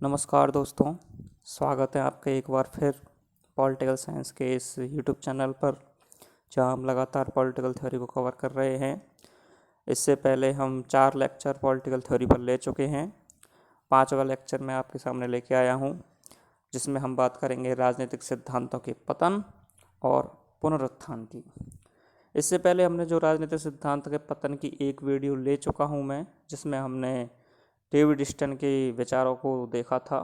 नमस्कार दोस्तों, स्वागत है आपका एक बार फिर पॉलिटिकल साइंस के इस यूट्यूब चैनल पर, जहां हम लगातार पॉलिटिकल थ्योरी को कवर कर रहे हैं। इससे पहले हम 4 लेक्चर पॉलिटिकल थ्योरी पर ले चुके हैं। 5वां लेक्चर मैं आपके सामने लेके आया हूं, जिसमें हम बात करेंगे राजनीतिक सिद्धांतों के पतन और पुनरुत्थान की। इससे पहले हमने जो राजनीतिक सिद्धांत के पतन की एक वीडियो ले चुका हूं मैं, जिसमें हमने डेविड स्टन के विचारों को देखा था।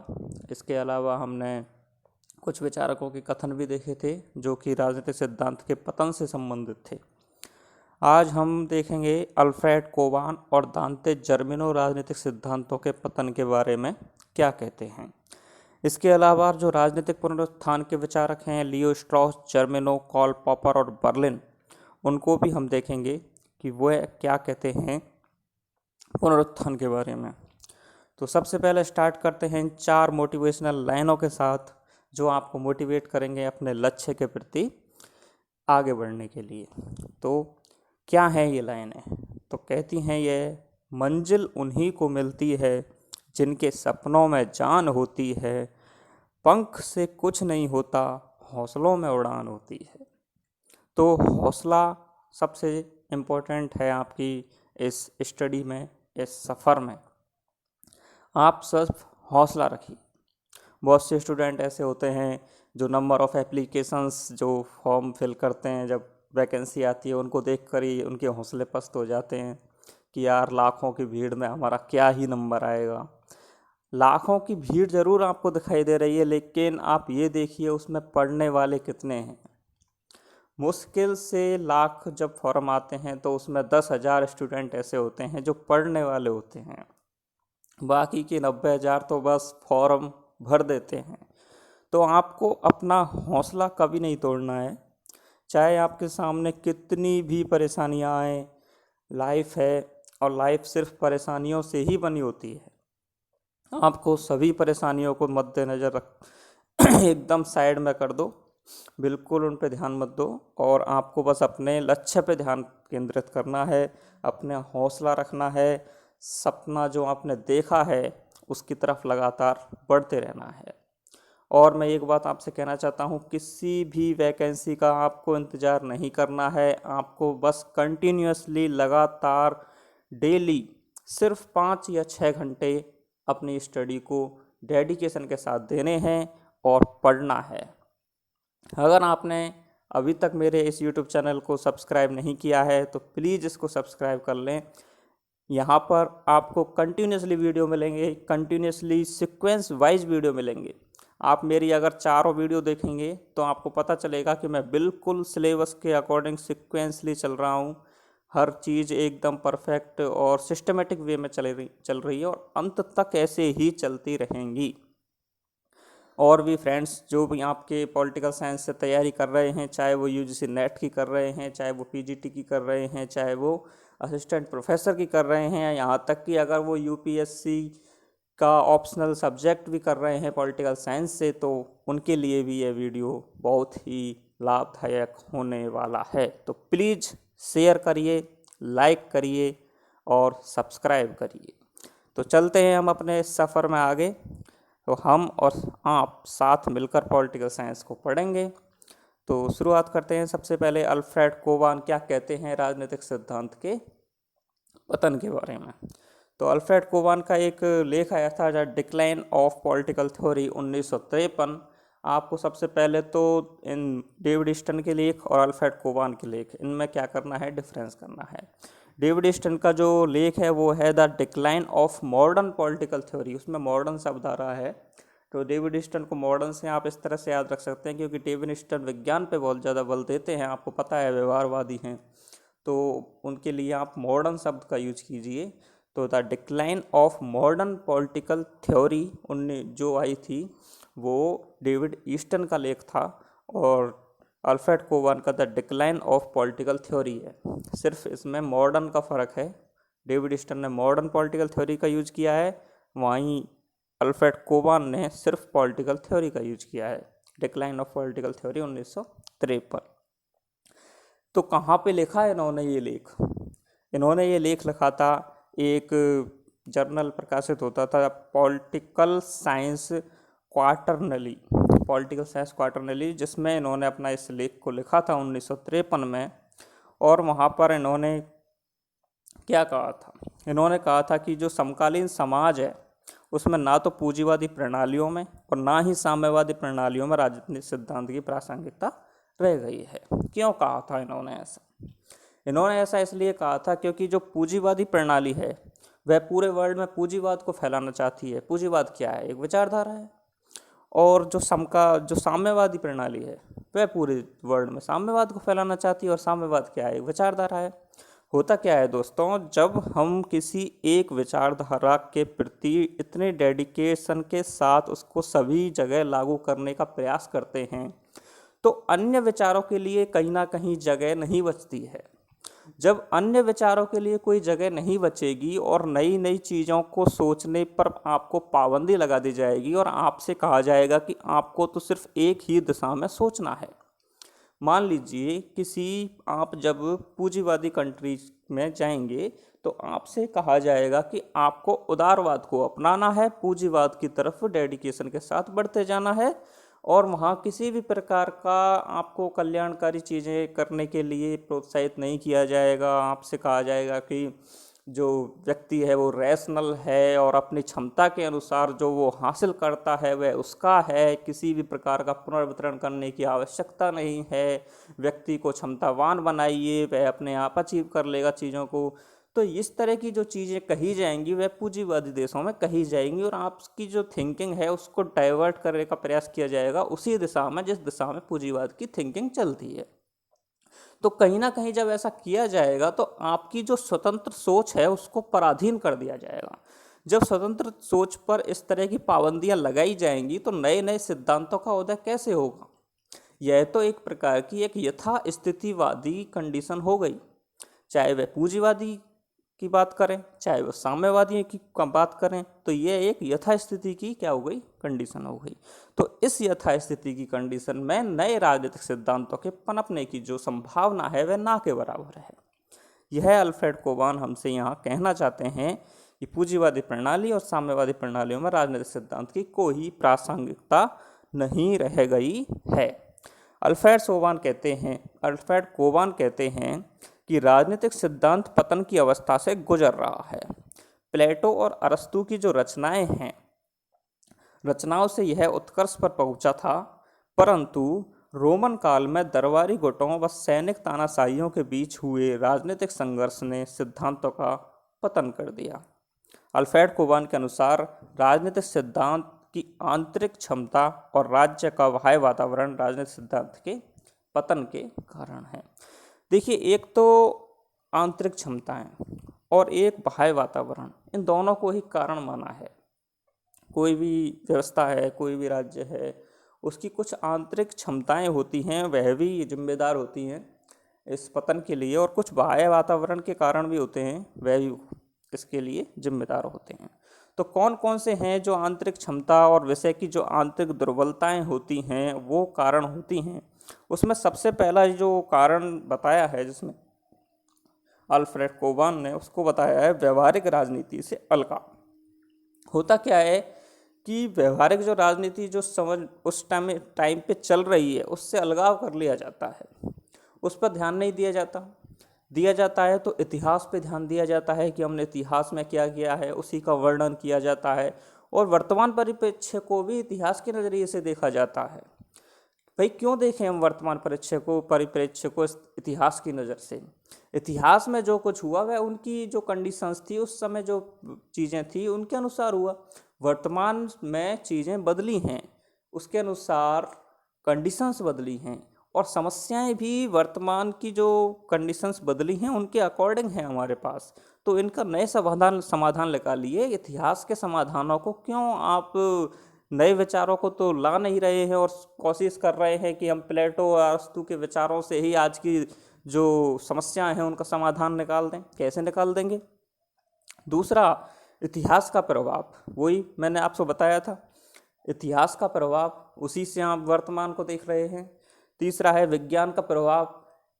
इसके अलावा हमने कुछ विचारकों के कथन भी देखे थे जो कि राजनीतिक सिद्धांत के पतन से संबंधित थे। आज हम देखेंगे अल्फ्रेड कोबान और दांते जर्मेनो राजनीतिक सिद्धांतों के पतन के बारे में क्या कहते हैं। इसके अलावा जो राजनीतिक पुनरुत्थान के विचारक हैं, लियो स्ट्रॉस, जर्मेनो, कार्ल पॉपर और बर्लिन, उनको भी हम देखेंगे कि वह क्या कहते हैं पुनरुत्थान के बारे में। तो सबसे पहले स्टार्ट करते हैं 4 मोटिवेशनल लाइनों के साथ, जो आपको मोटिवेट करेंगे अपने लक्ष्य के प्रति आगे बढ़ने के लिए। तो क्या है ये लाइनें? तो कहती हैं ये मंजिल उन्हीं को मिलती है जिनके सपनों में जान होती है, पंख से कुछ नहीं होता, हौसलों में उड़ान होती है। तो हौसला सबसे इम्पोर्टेंट है आपकी इस स्टडी में, इस सफ़र में। आप सिर्फ हौसला रखिए। बहुत से स्टूडेंट ऐसे होते हैं जो नंबर ऑफ़ एप्लीकेशंस जो फॉर्म फिल करते हैं, जब वैकेंसी आती है उनको देख कर ही उनके हौसले पस्त हो जाते हैं कि यार लाखों की भीड़ में हमारा क्या ही नंबर आएगा। लाखों की भीड़ ज़रूर आपको दिखाई दे रही है, लेकिन आप ये देखिए उसमें पढ़ने वाले कितने हैं। मुश्किल से लाख जब फॉर्म आते हैं तो उसमें 10,000 स्टूडेंट ऐसे होते हैं जो पढ़ने वाले होते हैं, बाकी के 90,000 तो बस फॉर्म भर देते हैं। तो आपको अपना हौसला कभी नहीं तोड़ना है, चाहे आपके सामने कितनी भी परेशानियां आएँ। लाइफ है और लाइफ सिर्फ परेशानियों से ही बनी होती है। आपको सभी परेशानियों को मद्देनज़र रख एकदम साइड में कर दो, बिल्कुल उन पे ध्यान मत दो, और आपको बस अपने लक्ष्य पे ध्यान केंद्रित करना है, अपने हौसला रखना है, सपना जो आपने देखा है उसकी तरफ लगातार बढ़ते रहना है। और मैं एक बात आपसे कहना चाहता हूँ, किसी भी वैकेंसी का आपको इंतज़ार नहीं करना है। आपको बस कंटिन्यूसली लगातार डेली सिर्फ 5 या 6 घंटे अपनी स्टडी को डेडिकेशन के साथ देने हैं और पढ़ना है। अगर आपने अभी तक मेरे इस YouTube चैनल को सब्सक्राइब नहीं किया है तो प्लीज़ इसको सब्सक्राइब कर लें। यहाँ पर आपको कंटिन्यूसली वीडियो मिलेंगे, कंटिन्यूसली सीक्वेंस वाइज वीडियो मिलेंगे। आप मेरी अगर चारों वीडियो देखेंगे तो आपको पता चलेगा कि मैं बिल्कुल सिलेबस के अकॉर्डिंग सीक्वेंसली चल रहा हूँ। हर चीज़ एकदम परफेक्ट और सिस्टमेटिक वे में चल रही है और अंत तक ऐसे ही चलती रहेंगी। और भी फ्रेंड्स जो भी आपके पॉलिटिकल साइंस से तैयारी कर रहे हैं, चाहे वो यूजीसी नेट की कर रहे हैं, चाहे वो पीजीटी की कर रहे हैं, चाहे वो असिस्टेंट प्रोफेसर की कर रहे हैं, यहाँ तक कि अगर वो यूपीएससी का ऑप्शनल सब्जेक्ट भी कर रहे हैं पॉलिटिकल साइंस से, तो उनके लिए भी ये वीडियो बहुत ही लाभदायक होने वाला है। तो प्लीज़ शेयर करिए, लाइक करिए और सब्सक्राइब करिए। तो चलते हैं हम अपने सफ़र में आगे। तो हम और आप साथ मिलकर पॉलिटिकल साइंस को पढ़ेंगे। तो शुरुआत करते हैं। सबसे पहले अल्फ्रेड कोबान क्या कहते हैं राजनीतिक सिद्धांत के पतन के बारे में। तो अल्फ्रेड कोबान का एक लेख आया था, the decline of political theory 1953। आपको सबसे पहले तो इन डेविड स्टन के लेख और अल्फ्रेड कोबान के लेख, इनमें क्या करना है, डिफरेंस करना है। डेविड स्टन का जो लेख है वो है the decline of modern political theory, उसमें मॉडर्न शब्द आ रहा है। तो डेविड स्टन को मॉडर्न से आप इस तरह से याद रख सकते हैं, क्योंकि डेविड स्टन विज्ञान पे बहुत ज़्यादा बल देते हैं, आपको पता है, व्यवहारवादी हैं, तो उनके लिए आप मॉडर्न शब्द का यूज कीजिए। तो the decline of modern political theory जो आई थी वो डेविड ईस्टन का लेख था, और अल्फ्रेड कोबान का the decline of political theory है। सिर्फ इसमें मॉडर्न का फ़र्क है। डेविड ईस्टन ने मॉडर्न पॉलिटिकल थ्योरी का यूज किया है, वहीं अल्फ्रेड कोबान ने सिर्फ पॉलिटिकल थ्योरी का यूज किया है। Decline of political theory 1953। तो कहाँ पे लिखा है इन्होंने ये लेख? इन्होंने ये लेख लिखा था एक जर्नल प्रकाशित होता था पॉलिटिकल साइंस क्वार्टरनली, जिसमें इन्होंने अपना इस लेख को लिखा था 1953 में। और वहाँ पर इन्होंने क्या कहा था? इन्होंने कहा था कि जो समकालीन समाज है उसमें ना तो पूंजीवादी प्रणालियों में और ना ही साम्यवादी प्रणालियों में राजनीतिक सिद्धांत की प्रासंगिकता रह गई है। क्यों कहा था इन्होंने ऐसा? इन्होंने ऐसा इसलिए कहा था क्योंकि जो पूंजीवादी प्रणाली है वह पूरे वर्ल्ड में पूंजीवाद को फैलाना चाहती है। पूंजीवाद क्या है? एक विचारधारा है। और जो साम्यवादी प्रणाली है वह पूरे वर्ल्ड में साम्यवाद को फैलाना चाहती है। और साम्यवाद क्या है? एक विचारधारा है। होता क्या है दोस्तों, जब हम किसी एक विचारधारा के प्रति इतने डेडिकेशन के साथ उसको सभी जगह लागू करने का प्रयास करते हैं तो अन्य विचारों के लिए कहीं ना कहीं जगह नहीं बचती है। जब अन्य विचारों के लिए कोई जगह नहीं बचेगी और नई नई चीज़ों को सोचने पर आपको पाबंदी लगा दी जाएगी और आपसे कहा जाएगा कि आपको तो सिर्फ एक ही दिशा में सोचना है। मान लीजिए आप जब पूंजीवादी कंट्री में जाएंगे तो आपसे कहा जाएगा कि आपको उदारवाद को अपनाना है, पूंजीवाद की तरफ डेडिकेशन के साथ बढ़ते जाना है और वहाँ किसी भी प्रकार का आपको कल्याणकारी चीज़ें करने के लिए प्रोत्साहित नहीं किया जाएगा। आपसे कहा जाएगा कि जो व्यक्ति है वो रैशनल है और अपनी क्षमता के अनुसार जो वो हासिल करता है वह उसका है, किसी भी प्रकार का पुनर्वितरण करने की आवश्यकता नहीं है, व्यक्ति को क्षमतावान बनाइए, वह अपने आप अचीव कर लेगा चीज़ों को। तो इस तरह की जो चीज़ें कही जाएंगी वह पूंजीवादी देशों में कही जाएंगी और आपकी जो थिंकिंग है उसको डाइवर्ट करने का प्रयास किया जाएगा उसी दिशा में जिस दिशा में पूंजीवाद की थिंकिंग चलती है। तो कहीं ना कहीं जब ऐसा किया जाएगा तो आपकी जो स्वतंत्र सोच है उसको पराधीन कर दिया जाएगा। जब स्वतंत्र सोच पर इस तरह की पाबंदियां लगाई जाएंगी तो नए नए सिद्धांतों का उदय कैसे होगा? यह तो एक प्रकार की एक यथास्थितिवादी कंडीशन हो गई। चाहे वह पूंजीवादी की बात करें चाहे वह साम्यवादी की बात करें तो यह एक यथास्थिति की क्या हो गई? कंडीशन हो गई। तो इस यथास्थिति की कंडीशन में नए राजनीतिक सिद्धांतों के पनपने की जो संभावना है वह ना के बराबर है। यह अल्फ्रेड कोबान हमसे यहाँ कहना चाहते हैं कि पूंजीवादी प्रणाली और साम्यवादी प्रणालियों में राजनीतिक सिद्धांत की कोई प्रासंगिकता नहीं रह गई है। अल्फ्रेड कोबान कहते हैं कि राजनीतिक सिद्धांत पतन की अवस्था से गुजर रहा है। प्लेटो और अरस्तु की जो रचनाएं हैं, रचनाओं से यह उत्कर्ष पर पहुंचा था, परंतु रोमन काल में दरबारी गुटों व सैनिक तानाशाहियों के बीच हुए राजनीतिक संघर्ष ने सिद्धांतों का पतन कर दिया। अल्फ्रेड कोबान के अनुसार राजनीतिक सिद्धांत की आंतरिक क्षमता और राज्य का बाह्य वातावरण राजनीतिक सिद्धांत के पतन के कारण है। देखिए, एक तो आंतरिक क्षमताएं और एक बाह्य वातावरण, इन दोनों को ही कारण माना है। कोई भी व्यवस्था है, कोई भी राज्य है, उसकी कुछ आंतरिक क्षमताएं होती हैं, वह भी जिम्मेदार होती हैं इस पतन के लिए, और कुछ बाह्य वातावरण के कारण भी होते हैं, वह भी इसके लिए जिम्मेदार होते हैं। तो कौन कौन से हैं जो आंतरिक क्षमता और विषय की जो आंतरिक दुर्बलताएं होती हैं वो कारण होती हैं? उसमें सबसे पहला जो कारण बताया है जिसमें अल्फ्रेड कोबान ने उसको बताया है व्यवहारिक राजनीति से अलगाव। होता क्या है कि व्यवहारिक जो राजनीति जो समझ उस टाइम पे चल रही है उससे अलगाव कर लिया जाता है, उस पर ध्यान नहीं दिया जाता है तो इतिहास पे ध्यान दिया जाता है कि हमने इतिहास में क्या किया है, उसी का वर्णन किया जाता है और वर्तमान परिप्रेक्ष्य को भी इतिहास के नज़रिए से देखा जाता है। भाई क्यों देखें हम वर्तमान परिप्रेक्ष्य को इतिहास की नज़र से? इतिहास में जो कुछ हुआ वह उनकी जो कंडीशंस थी, उस समय जो चीज़ें थी उनके अनुसार हुआ। वर्तमान में चीज़ें बदली हैं, उसके अनुसार कंडीशंस बदली हैं और समस्याएं भी वर्तमान की जो कंडीशंस बदली हैं उनके अकॉर्डिंग हैं हमारे पास। तो इनका नए समाधान निकालिए। इतिहास के समाधानों को क्यों आप नए विचारों को तो ला नहीं रहे हैं और कोशिश कर रहे हैं कि हम प्लेटो और अरस्तु के विचारों से ही आज की जो समस्याएं हैं उनका समाधान निकाल दें? कैसे निकाल देंगे? दूसरा, इतिहास का प्रभाव, वही मैंने आपसे बताया था, इतिहास का प्रभाव, उसी से आप वर्तमान को देख रहे हैं। तीसरा है विज्ञान का प्रभाव।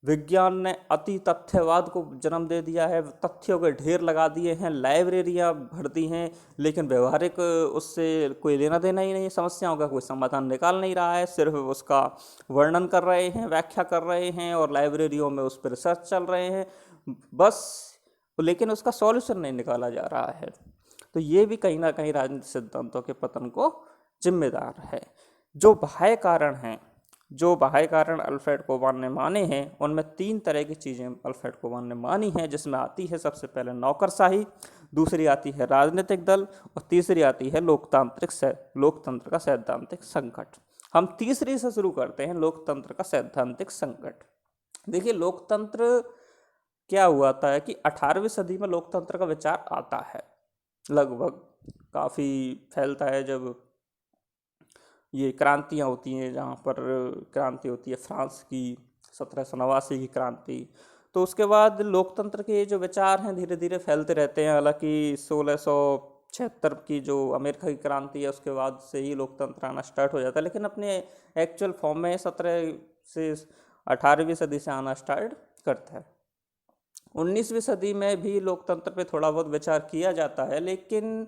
विज्ञान ने अति तथ्यवाद को जन्म दे दिया है, तथ्यों के ढेर लगा दिए हैं, लाइब्रेरियां भर दी हैं, लेकिन व्यवहारिक उससे कोई लेना देना ही नहीं है, समस्याओं का कोई समाधान निकाल नहीं रहा है, सिर्फ उसका वर्णन कर रहे हैं, व्याख्या कर रहे हैं और लाइब्रेरियों में उस पर रिसर्च चल रहे हैं बस, लेकिन उसका सॉल्यूशन नहीं निकाला जा रहा है। तो ये भी कहीं ना कहीं राजनीतिक सिद्धांतों के पतन को जिम्मेदार है। जो बाह्य कारण अल्फ्रेड कोबान ने माने हैं, उनमें 3 तरह की चीज़ें अल्फ्रेड कोबान ने मानी हैं, जिसमें आती है सबसे पहले नौकरशाही, दूसरी आती है राजनीतिक दल और तीसरी आती है लोकतंत्र का सैद्धांतिक संकट। हम तीसरी से शुरू करते हैं, लोकतंत्र का सैद्धांतिक संकट। देखिए, लोकतंत्र क्या हुआ था कि 18वीं सदी में लोकतंत्र का विचार आता है, लगभग काफ़ी फैलता है जब ये क्रांतियाँ होती हैं, जहाँ पर क्रांति होती है फ्रांस की 1789 की क्रांति, तो उसके बाद लोकतंत्र के जो विचार हैं धीरे धीरे फैलते रहते हैं। हालांकि 1676 की जो अमेरिका की क्रांति है उसके बाद से ही लोकतंत्र आना स्टार्ट हो जाता है, लेकिन अपने एक्चुअल फॉर्म में 17 से 18वीं सदी से आना स्टार्ट करता है। 19वीं सदी में भी लोकतंत्र पे थोड़ा बहुत विचार किया जाता है, लेकिन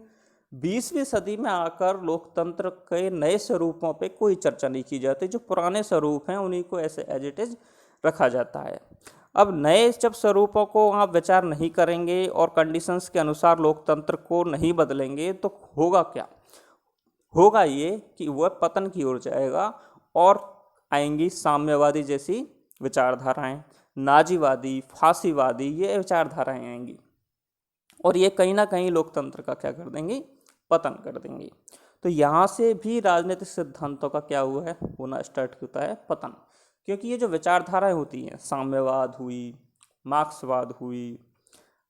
20वीं सदी में आकर लोकतंत्र के नए स्वरूपों पे कोई चर्चा नहीं की जाती। जो पुराने स्वरूप हैं उन्हीं को ऐसे एज इट इज रखा जाता है। अब नए जब स्वरूपों को आप विचार नहीं करेंगे और कंडीशंस के अनुसार लोकतंत्र को नहीं बदलेंगे तो होगा क्या? होगा ये कि वह पतन की ओर जाएगा और आएंगी साम्यवादी जैसी विचारधाराएं, नाजीवादी, फांसीवादी, ये विचारधाराएं आएंगी और ये कहीं ना कहीं लोकतंत्र का क्या कर देंगी? पतन कर देंगी। तो यहाँ से भी राजनीतिक सिद्धांतों का क्या हुआ है? होना स्टार्ट होता है पतन, क्योंकि ये जो विचारधाराएं होती हैं, साम्यवाद हुई, मार्क्सवाद हुई,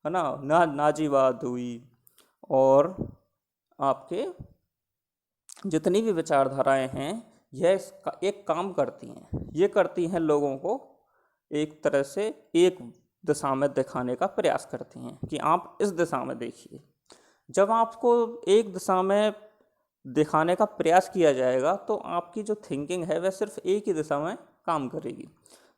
है ना, नाजीवाद हुई, और आपके जितनी भी विचारधाराएं हैं यह एक काम करती हैं, ये करती हैं लोगों को एक तरह से एक दिशा में दिखाने का प्रयास करती हैं कि आप इस दिशा में देखिए। जब आपको एक दिशा में दिखाने का प्रयास किया जाएगा तो आपकी जो थिंकिंग है वह सिर्फ एक ही दिशा में काम करेगी,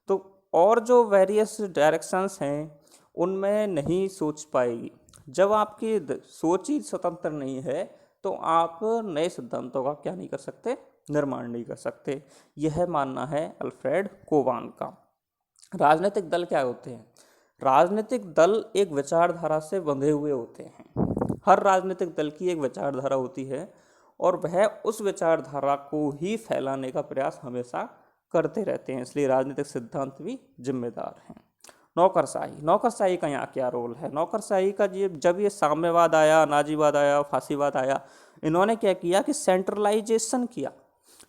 तो और जो वेरियस डायरेक्शंस हैं उनमें नहीं सोच पाएगी। जब आपकी सोच ही स्वतंत्र नहीं है तो आप नए सिद्धांतों का क्या नहीं कर सकते? निर्माण नहीं कर सकते। यह मानना है अल्फ्रेड कोबान का। राजनीतिक दल क्या होते हैं? राजनीतिक दल एक विचारधारा से बंधे हुए होते हैं। हर राजनीतिक दल की एक विचारधारा होती है और वह उस विचारधारा को ही फैलाने का प्रयास हमेशा करते रहते हैं, इसलिए राजनीतिक सिद्धांत भी जिम्मेदार हैं। नौकरशाही का यहाँ क्या रोल है? नौकरशाही का जब ये साम्यवाद आया, नाजीवाद आया, फांसीवाद आया, इन्होंने क्या किया कि सेंट्रलाइजेशन किया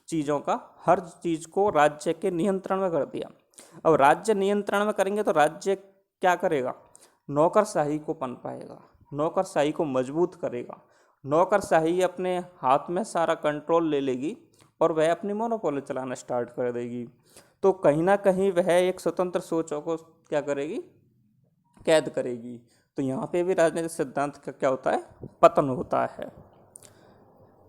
चीज़ों का, हर चीज़ को राज्य के नियंत्रण में कर दिया। अब राज्य नियंत्रण में करेंगे तो राज्य क्या करेगा? नौकरशाही को पनपाएगा, नौकरशाही को मजबूत करेगा, नौकरशाही अपने हाथ में सारा कंट्रोल ले लेगी और वह अपनी मोनोपोली चलाना स्टार्ट कर देगी। तो कहीं ना कहीं वह एक स्वतंत्र सोचों को क्या करेगी? कैद करेगी। तो यहाँ पे भी राजनीतिक सिद्धांत का क्या होता है? पतन होता है।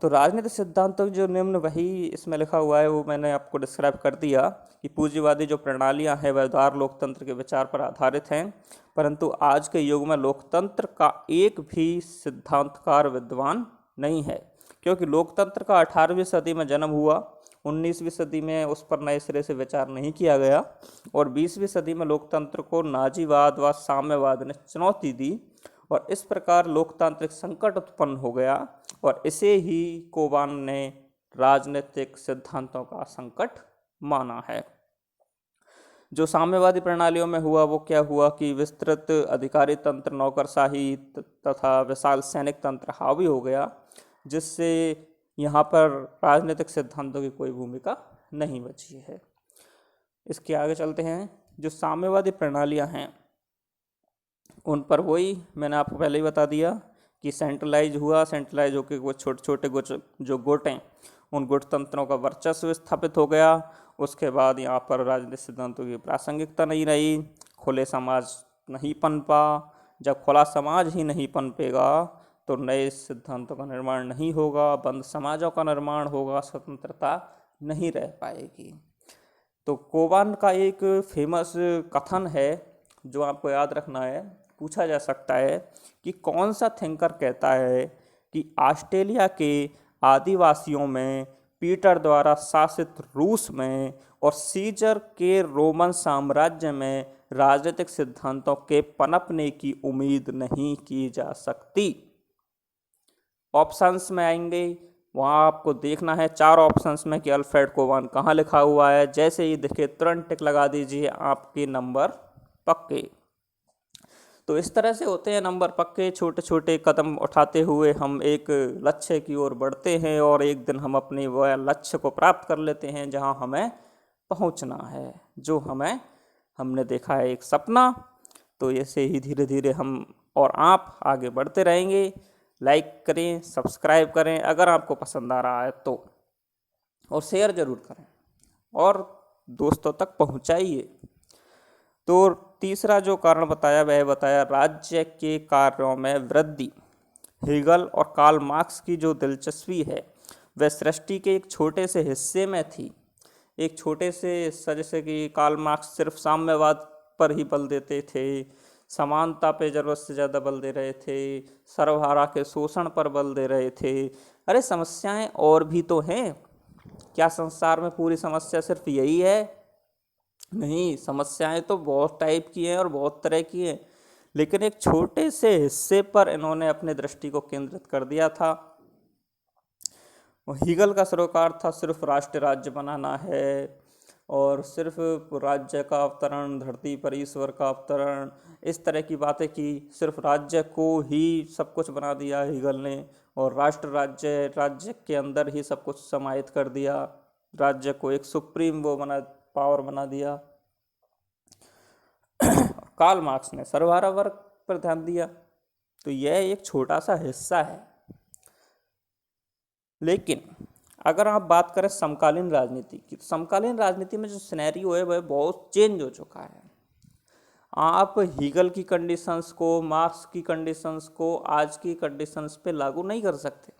तो राजनीतिक सिद्धांतों जो निम्न वही इसमें लिखा हुआ है वो मैंने आपको डिस्क्राइब कर दिया कि पूंजीवादी जो प्रणालियां हैं वह उदार लोकतंत्र के विचार पर आधारित हैं, परंतु आज के युग में लोकतंत्र का एक भी सिद्धांतकार विद्वान नहीं है, क्योंकि लोकतंत्र का 18वीं सदी में जन्म हुआ, 19वीं सदी में उस पर नए सिरे से विचार नहीं किया गया और 20वीं सदी में लोकतंत्र को नाजीवाद व साम्यवाद ने चुनौती दी और इस प्रकार लोकतांत्रिक संकट उत्पन्न हो गया और इसे ही कोबान ने राजनीतिक सिद्धांतों का संकट माना है। जो साम्यवादी प्रणालियों में हुआ वो क्या हुआ कि विस्तृत अधिकारी तंत्र, नौकरशाही तथा विशाल सैनिक तंत्र हावी हो गया, जिससे यहाँ पर राजनीतिक सिद्धांतों की कोई भूमिका नहीं बची है। इसके आगे चलते हैं। जो साम्यवादी प्रणालियाँ हैं उन पर वही मैंने आपको पहले ही बता दिया कि सेंट्रलाइज हुआ, सेंट्रलाइज होकर वो छोटे छोटे जो गुट हैं उन गुट तंत्रों का वर्चस्व स्थापित हो गया। उसके बाद यहाँ पर राजनीतिक सिद्धांतों की प्रासंगिकता नहीं रही, खुले समाज नहीं पनपा। जब खुला समाज ही नहीं पनपेगा तो नए सिद्धांतों का निर्माण नहीं होगा, बंद समाजों का निर्माण होगा, स्वतंत्रता नहीं रह पाएगी। तो कोबान का एक फेमस कथन है जो आपको याद रखना है, पूछा जा सकता है कि कौन सा थिंकर कहता है कि ऑस्ट्रेलिया के आदिवासियों में, पीटर द्वारा शासित रूस में और सीजर के रोमन साम्राज्य में राजनीतिक सिद्धांतों के पनपने की उम्मीद नहीं की जा सकती। ऑप्शंस में आएंगे, वहाँ आपको देखना है 4 ऑप्शंस में कि अल्फ्रेड कोबान कहाँ लिखा हुआ है। जैसे ही दिखे तुरंत टिक लगा दीजिए, आपके नंबर पक्के। तो इस तरह से होते हैं नंबर पक्के। छोटे छोटे कदम उठाते हुए हम एक लक्ष्य की ओर बढ़ते हैं और एक दिन हम अपने वह लक्ष्य को प्राप्त कर लेते हैं जहां हमें पहुंचना है, जो हमने देखा है एक सपना। तो ऐसे ही धीरे धीरे हम और आप आगे बढ़ते रहेंगे। लाइक करें, सब्सक्राइब करें अगर आपको पसंद आ रहा है तो, और शेयर ज़रूर करें और दोस्तों तक पहुंचाइए। तो तीसरा जो कारण बताया वह बताया राज्य के कार्यों में वृद्धि। हेगल और कार्ल मार्क्स की जो दिलचस्पी है वह सृष्टि के एक छोटे से हिस्से में थी। एक छोटे से हिस्सा, जैसे कि कार्ल मार्क्स सिर्फ साम्यवाद पर ही बल देते थे, समानता पे ज़रूरत से ज़्यादा बल दे रहे थे, सर्वहारा के शोषण पर बल दे रहे थे। अरे समस्याएं और भी तो हैं, क्या संसार में पूरी समस्या सिर्फ यही है? नहीं, समस्याएं तो बहुत टाइप की हैं और बहुत तरह की हैं, लेकिन एक छोटे से हिस्से पर इन्होंने अपनी दृष्टि को केंद्रित कर दिया था। हीगल का सरोकार था सिर्फ राष्ट्र राज्य बनाना है और सिर्फ राज्य का अवतरण, धरती पर ईश्वर का अवतरण, इस तरह की बातें की। सिर्फ राज्य को ही सब कुछ बना दिया हीगल ने, और राज्य के अंदर ही सब कुछ समाहित कर दिया। राज्य को एक सुप्रीम पावर बना दिया। कार्ल मार्क्स ने सर्वहारा वर्ग पर ध्यान दिया। तो यह एक छोटा सा हिस्सा है। लेकिन अगर आप बात करें समकालीन राजनीति की, तो समकालीन राजनीति में जो सिनेरियो है वह बहुत चेंज हो चुका है। आप हीगल की कंडीशंस को, मार्क्स की कंडीशंस को आज की कंडीशंस पे लागू नहीं कर सकते।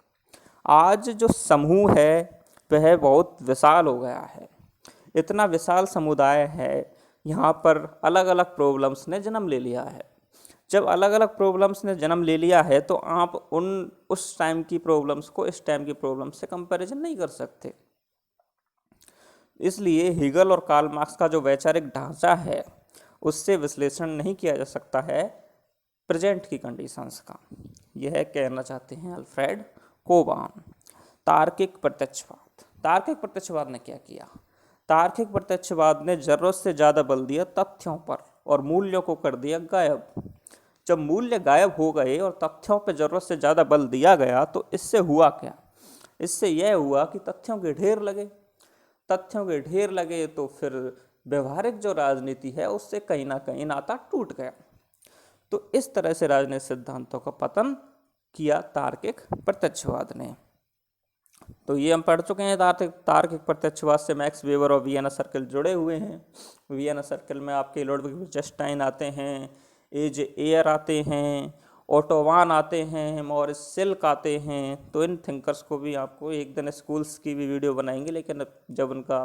आज जो समूह है वह बहुत विशाल हो गया है। इतना विशाल समुदाय है, यहाँ पर अलग अलग प्रॉब्लम्स ने जन्म ले लिया है। जब अलग अलग प्रॉब्लम्स ने जन्म ले लिया है तो आप उस टाइम की प्रॉब्लम्स को इस टाइम की प्रॉब्लम्स से कंपैरिजन नहीं कर सकते। इसलिए हीगल और कार्ल मार्क्स का जो वैचारिक ढांचा है उससे विश्लेषण नहीं किया जा सकता है प्रेजेंट की कंडीशंस का। यह कहना चाहते हैं अल्फ्रेड कोबान। तार्किक प्रत्यक्षवाद। तार्किक प्रत्यक्षवाद ने क्या किया? तार्किक प्रत्यक्षवाद ने जरूरत से ज़्यादा बल दिया तथ्यों पर और मूल्यों को कर दिया गायब। जब मूल्य गायब हो गए और तथ्यों पर जरूरत से ज़्यादा बल दिया गया तो इससे हुआ क्या? इससे यह हुआ कि तथ्यों के ढेर लगे। तथ्यों के ढेर लगे तो फिर व्यवहारिक जो राजनीति है उससे कहीं ना कहीं नाता टूट गया। तो इस तरह से राजनीतिक सिद्धांतों का पतन किया तार्किक प्रत्यक्षवाद ने। तो ये हम पढ़ चुके हैं। तार्किक प्रत्यक्षवाद से मैक्स वेबर और वियना सर्किल जुड़े हुए हैं। वियना सर्किल में आपके लुडविग विट्जेंस्टाइन आते हैं, एज एयर आते हैं, ओटोवान आते हैं, मॉरिस सिल्क आते हैं। तो इन थिंकर्स को भी आपको एक दिन स्कूल्स की भी वीडियो बनाएंगे, लेकिन जब उनका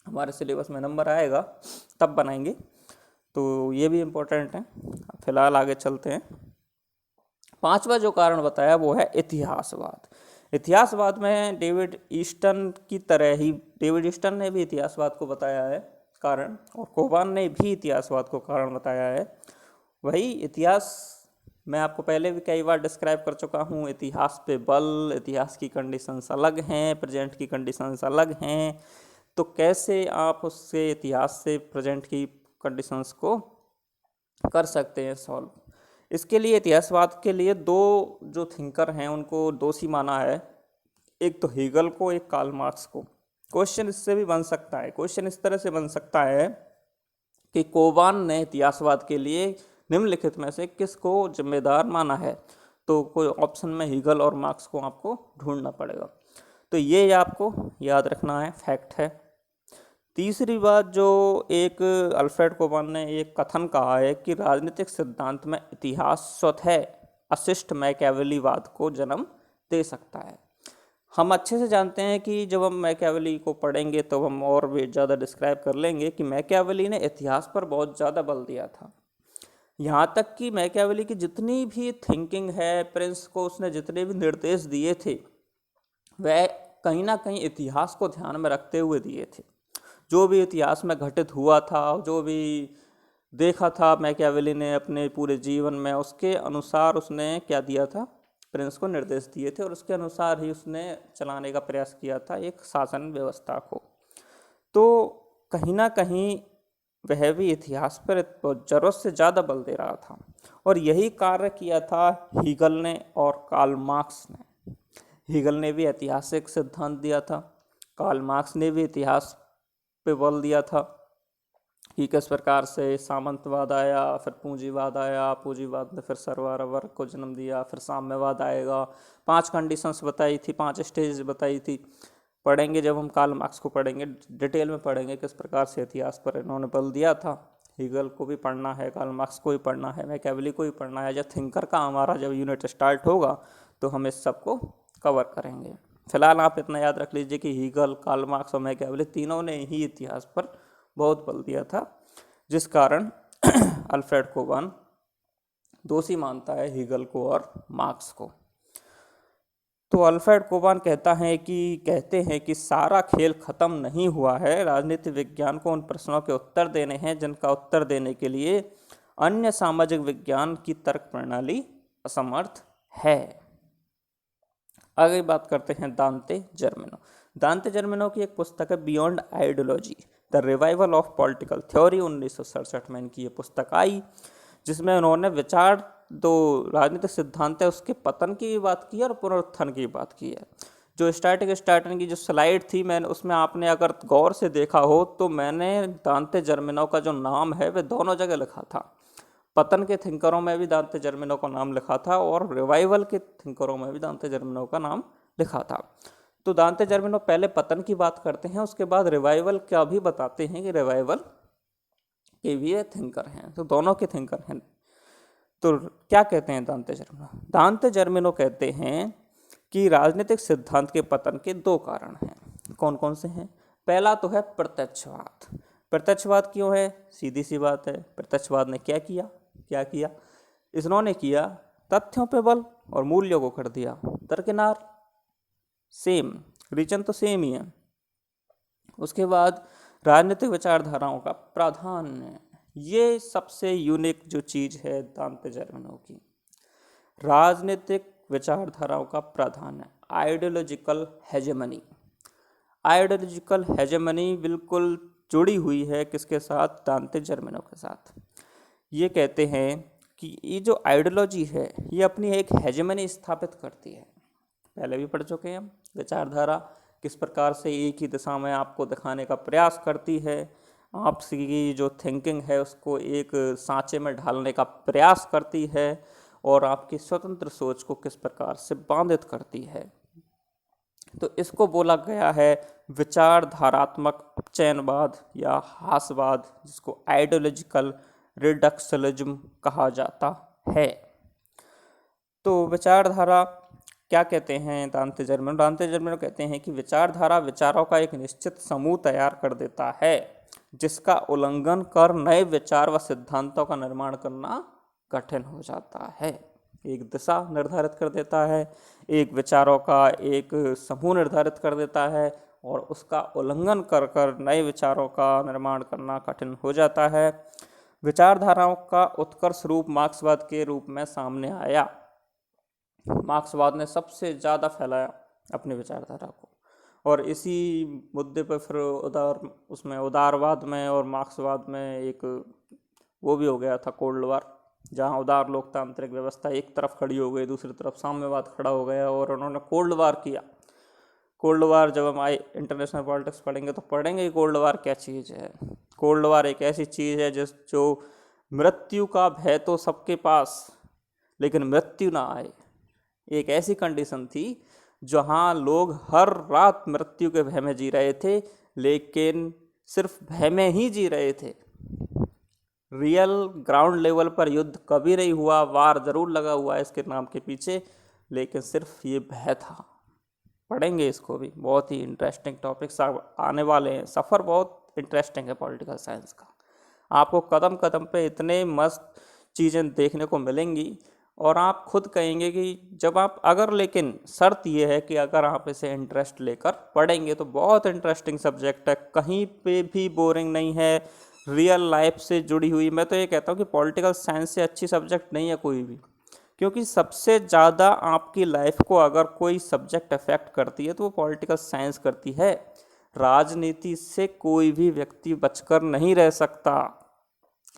हमारे सिलेबस में नंबर आएगा तब बनाएंगे। तो ये भी इम्पोर्टेंट है। फिलहाल आगे चलते हैं। 5वां जो कारण बताया वो है इतिहासवाद। इतिहासवाद में डेविड ईस्टन की तरह ही डेविड ईस्टन ने भी इतिहासवाद को बताया है कारण, और कोबान ने भी इतिहासवाद को कारण बताया है। वही इतिहास मैं आपको पहले भी कई बार डिस्क्राइब कर चुका हूँ। इतिहास पे बल, इतिहास की कंडीशंस अलग हैं, प्रेजेंट की कंडीशंस अलग हैं। तो कैसे आप उससे इतिहास से प्रेजेंट की कंडीशंस को कर सकते हैं सॉल्व? इसके लिए इतिहासवाद के लिए 2 जो थिंकर हैं उनको दोषी माना है। एक तो हीगल को, एक कार्ल मार्क्स को। क्वेश्चन इससे भी बन सकता है, क्वेश्चन इस तरह से बन सकता है कि कोबान ने इतिहासवाद के लिए निम्नलिखित में से किसको जिम्मेदार माना है? तो कोई ऑप्शन में हीगल और मार्क्स को आपको ढूंढना पड़ेगा। तो ये आपको याद रखना है, फैक्ट है। तीसरी बात जो एक अल्फ्रेड कोबान ने एक कथन कहा है कि राजनीतिक सिद्धांत में इतिहास स्वतः अशिष्ट मैकियावेलीवाद को जन्म दे सकता है। हम अच्छे से जानते हैं कि जब हम मैकियावेली को पढ़ेंगे तो हम और भी ज़्यादा डिस्क्राइब कर लेंगे कि मैकियावेली ने इतिहास पर बहुत ज़्यादा बल दिया था। यहाँ तक कि मैकियावेली की जितनी भी थिंकिंग है, प्रिंस को उसने जितने भी निर्देश दिए थे, वह कहीं ना कहीं इतिहास को ध्यान में रखते हुए दिए थे। जो भी इतिहास में घटित हुआ था, जो भी देखा था मैकियावेली ने अपने पूरे जीवन में, उसके अनुसार उसने क्या दिया था, प्रिंस को निर्देश दिए थे और उसके अनुसार ही उसने चलाने का प्रयास किया था एक शासन व्यवस्था को। तो कहीं ना कहीं वह भी इतिहास पर ज़रूरत से ज़्यादा बल दे रहा था और यही कार्य किया था हीगल ने और कार्ल मार्क्स ने। हीगल ने भी ऐतिहासिक सिद्धांत दिया था, कार्ल मार्क्स ने भी इतिहास पे बल दिया था कि किस प्रकार से सामंतवाद आया, फिर पूंजीवाद आया, पूंजीवाद ने फिर सरवारा वर्ग को जन्म दिया, फिर साम्यवाद आएगा। 5 कंडीशंस बताई थी, 5 स्टेज बताई थी। पढ़ेंगे जब हम कार्ल मार्क्स को पढ़ेंगे, डिटेल में पढ़ेंगे किस प्रकार से इतिहास पर इन्होंने बल दिया था। हीगल को भी पढ़ना है, कार्ल मार्क्स को भी पढ़ना है, मैकियावेली को भी पढ़ना है। जब थिंकर का हमारा जब यूनिट स्टार्ट होगा तो हम इस सब को कवर करेंगे। फिलहाल आप इतना याद रख लीजिए कि हीगल, कार्ल मार्क्स और मैकियावेली तीनों ने ही इतिहास पर बहुत बल दिया था, जिस कारण अल्फ्रेड कोबान दोषी मानता है हीगल को और मार्क्स को। तो अल्फ्रेड कोबान कहते हैं कि सारा खेल खत्म नहीं हुआ है, राजनीति विज्ञान को उन प्रश्नों के उत्तर देने हैं जिनका उत्तर देने के लिए अन्य सामाजिक विज्ञान की तर्क प्रणाली असमर्थ है। आगे बात करते हैं दांते जर्मेनो। दांते जर्मेनो की एक पुस्तक है beyond ideology, the revival of political theory. 1967 में इनकी ये पुस्तक आई, जिसमें उन्होंने विचार दो राजनीतिक सिद्धांत है उसके पतन की भी बात की है और पुनरुत्थान की बात की है। जो स्टार्टिंग की जो स्लाइड थी, मैंने उसमें आपने अगर गौर से देखा हो तो मैंने दांते जर्मेनो का जो नाम है वह दोनों जगह लिखा था। पतन के थिंकरों में भी दांते जर्मेनो का नाम लिखा था और रिवाइवल के थिंकरों में भी दांते जर्मेनो का नाम लिखा था। तो दांते जर्मेनो पहले पतन की बात करते हैं, उसके बाद रिवाइवल का भी बताते हैं कि रिवाइवल के भी ये थिंकर हैं, तो दोनों के थिंकर हैं। तो क्या कहते हैं दांते जर्मेनो? दांते जर्मेनो कहते हैं कि राजनीतिक सिद्धांत के पतन के 2 कारण हैं। कौन कौन से हैं? पहला तो है प्रत्यक्षवाद। प्रत्यक्षवाद क्यों है? सीधी सी बात है, प्रत्यक्षवाद ने क्या किया? इन्होंने किया तथ्यों पे बल और मूल्यों को कर दिया दरकिनार। सेम रीजन तो सेम ही है। उसके बाद राजनीतिक विचारधाराओं का प्राधान्य, ये सबसे यूनिक जो चीज़ है दांते जर्मेनो की, राजनीतिक विचारधाराओं का प्राधान्य, आइडियोलॉजिकल हेजेमनी। आइडियोलॉजिकल हेजेमनी बिल्कुल जुड़ी हुई है किसके साथ? दांते जर्मेनो के साथ। ये कहते हैं कि ये जो आइडियोलॉजी है ये अपनी एक हेजेमनी स्थापित करती है। पहले भी पढ़ चुके हैं हम, विचारधारा किस प्रकार से एक ही दिशा में आपको दिखाने का प्रयास करती है, आपकी जो थिंकिंग है उसको एक सांचे में ढालने का प्रयास करती है और आपकी स्वतंत्र सोच को किस प्रकार से बाधित करती है। तो इसको बोला गया है विचारधारात्मक उपचयनवाद या हासवाद, जिसको आइडियोलॉजिकल रिडक्शलिज्म कहा जाता है। तो विचारधारा क्या कहते हैं दांते जर्मेनो? दांते जर्मेनो कहते हैं कि विचारधारा विचारों का एक निश्चित समूह तैयार कर देता है, जिसका उल्लंघन कर नए विचार व सिद्धांतों का निर्माण करना कठिन हो जाता है। एक दिशा निर्धारित कर देता है, एक विचारों का एक समूह निर्धारित कर देता है और उसका उल्लंघन कर कर नए विचारों का निर्माण करना कठिन हो जाता है। विचारधाराओं का उत्कर्ष रूप मार्क्सवाद के रूप में सामने आया। मार्क्सवाद ने सबसे ज़्यादा फैलाया अपनी विचारधारा को और इसी मुद्दे पर फिर उदारवाद में और मार्क्सवाद में एक वो भी हो गया था कोल्ड वार, जहाँ उदार लोकतांत्रिक व्यवस्था एक तरफ खड़ी हो गई, दूसरी तरफ साम्यवाद खड़ा हो गया और उन्होंने कोल्ड वार किया। कोल्ड वार जब हम इंटरनेशनल पॉलिटिक्स पढ़ेंगे तो पढ़ेंगे कोल्ड वार क्या चीज़ है। कोल्ड वार एक ऐसी चीज़ है जो मृत्यु का भय तो सबके पास, लेकिन मृत्यु ना आए, एक ऐसी कंडीशन थी जहां लोग हर रात मृत्यु के भय में जी रहे थे, लेकिन सिर्फ भय में ही जी रहे थे। रियल ग्राउंड लेवल पर युद्ध कभी नहीं हुआ, वार जरूर लगा हुआ है इसके नाम के पीछे, लेकिन सिर्फ ये भय था। पढ़ेंगे इसको भी। बहुत ही इंटरेस्टिंग टॉपिक्स आने वाले हैं। सफ़र बहुत इंटरेस्टिंग है पॉलिटिकल साइंस का। आपको कदम कदम पे इतने मस्त चीज़ें देखने को मिलेंगी और आप खुद कहेंगे कि जब आप अगर, लेकिन शर्त ये है कि अगर आप इसे इंटरेस्ट लेकर पढ़ेंगे तो बहुत इंटरेस्टिंग सब्जेक्ट है, कहीं पे भी बोरिंग नहीं है, रियल लाइफ से जुड़ी हुई। मैं तो ये कहता हूँ कि पॉलिटिकल साइंस से अच्छी सब्जेक्ट नहीं है कोई भी, क्योंकि सबसे ज़्यादा आपकी लाइफ को अगर कोई सब्जेक्ट अफेक्ट करती है तो वो पॉलिटिकल साइंस करती है। राजनीति से कोई भी व्यक्ति बचकर नहीं रह सकता।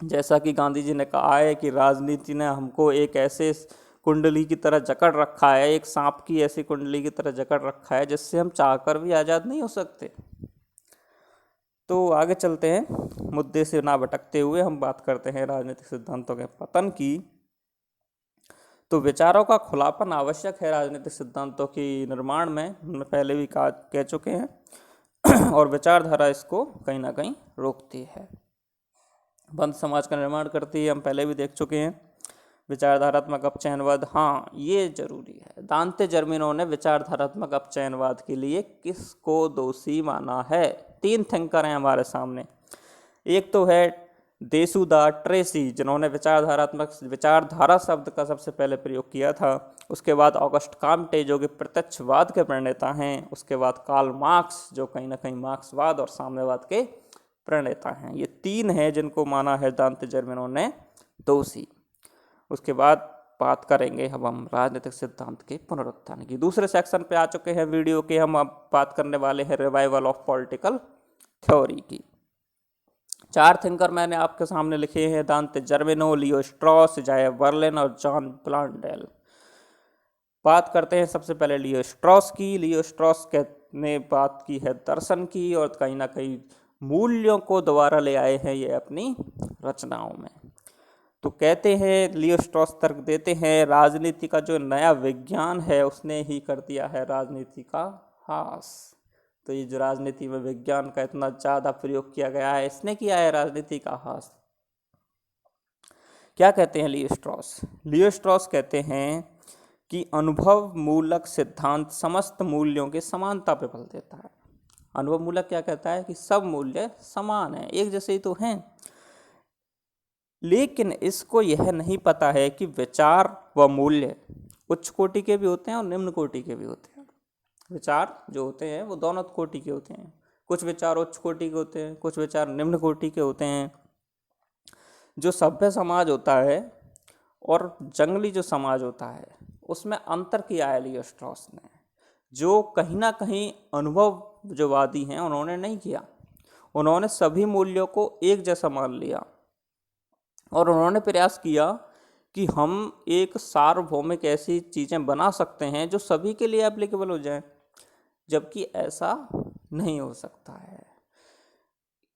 जैसा कि गांधी जी ने कहा है कि राजनीति ने हमको एक ऐसे कुंडली की तरह जकड़ रखा है, एक सांप की ऐसी कुंडली की तरह जकड़ रखा है जिससे हम चाहकर भी आज़ाद नहीं हो सकते। तो आगे चलते हैं, मुद्दे से ना भटकते हुए हम बात करते हैं राजनीतिक सिद्धांतों के पतन की। तो विचारों का खुलापन आवश्यक है राजनीतिक सिद्धांतों की निर्माण में, हमने पहले भी कह चुके हैं और विचारधारा इसको कहीं ना कहीं रोकती है, बंद समाज का निर्माण करती है, हम पहले भी देख चुके हैं। विचारधारात्मक अपचयनवाद, हाँ ये जरूरी है। दांते जर्मिनो ने विचारधारात्मक अपचयनवाद के लिए किसको दोषी माना है? 3 थिंकर हैं हमारे सामने। एक तो है देसुदा ट्रेसी, जिन्होंने विचारधारा शब्द का सबसे पहले प्रयोग किया था। उसके बाद ऑगस्ट काम्टे, जो कि प्रत्यक्षवाद के प्रणेता हैं। उसके बाद कार्ल मार्क्स, जो कहीं ना कहीं मार्क्सवाद और साम्यवाद के प्रणेता हैं। ये 3 हैं जिनको माना है दांते जर्मिनो ने दोषी। उसके बाद बात करेंगे अब हम राजनीतिक सिद्धांत के पुनरुत्थान की। दूसरे सेक्शन पे आ चुके हैं वीडियो के। हम अब बात करने वाले हैं रिवाइवल ऑफ पॉलिटिकल थ्योरी की। 4 थिंकर मैंने आपके सामने लिखे हैं, दांते जर्मिनो, लियो स्ट्रॉस, जाया बर्लिन और जॉन ब्लांडेल। बात करते हैं सबसे पहले लियो स्ट्रॉस की। लियो स्ट्रॉस ने बात की है दर्शन की और कहीं ना कहीं मूल्यों को दोबारा ले आए हैं ये अपनी रचनाओं में। तो कहते हैं, लियो स्ट्रॉस तर्क देते हैं, राजनीति का जो नया विज्ञान है उसने ही कर दिया है राजनीति का हास। तो ये जो राजनीति में विज्ञान का इतना ज़्यादा प्रयोग किया गया है, इसने किया है राजनीति का हास। क्या कहते हैं लियो स्ट्रॉस? लियो स्ट्रॉस कहते हैं कि अनुभव मूलक सिद्धांत समस्त मूल्यों की समानता पर बल देता है। अनुभव मूलक क्या कहता है कि सब मूल्य समान हैं, एक जैसे ही तो हैं, लेकिन इसको यह नहीं पता है कि विचार व मूल्य उच्च कोटि के भी होते हैं और निम्न कोटि के भी होते हैं। विचार जो होते हैं वो दोनों कोटि के होते हैं। कुछ विचार उच्च कोटि के होते हैं, कुछ विचार निम्न कोटि के होते हैं। जो सभ्य समाज होता है और जंगली जो समाज होता है उसमें अंतर किया है लियो स्ट्रॉस ने, जो कहीं ना कहीं अनुभव जो वादी हैं उन्होंने नहीं किया। उन्होंने सभी मूल्यों को एक जैसा मान लिया और उन्होंने प्रयास किया कि हम एक सार्वभौमिक ऐसी चीज़ें बना सकते हैं जो सभी के लिए एप्लीकेबल हो जाए, जबकि ऐसा नहीं हो सकता है।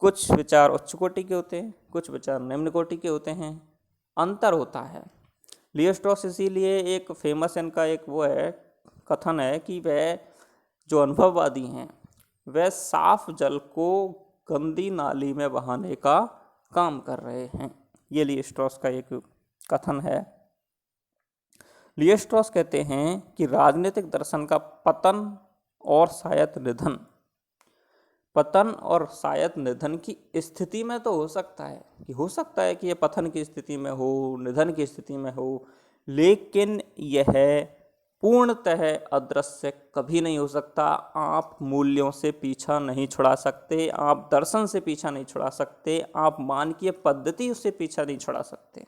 कुछ विचार उच्च कोटि के होते हैं, कुछ विचार निम्न कोटि के होते हैं, अंतर होता है। लियो स्ट्रॉस इसीलिए एक फेमस इनका एक वो है, कथन है कि वह जो अनुभववादी हैं वह साफ जल को गंदी नाली में बहाने का काम कर रहे हैं। ये लियो स्ट्रॉस का एक कथन है। लियो स्ट्रॉस कहते हैं कि राजनीतिक दर्शन का पतन और शायद निधन, पतन और शायद निधन की स्थिति में तो हो सकता है कि यह पतन की स्थिति में हो, निधन की स्थिति में हो, लेकिन यह पूर्णतः अदृश्य कभी नहीं हो सकता। आप मूल्यों से पीछा नहीं छुड़ा सकते, आप दर्शन से पीछा नहीं छुड़ा सकते, आप मानकीय पद्धति से पीछा नहीं छुड़ा सकते।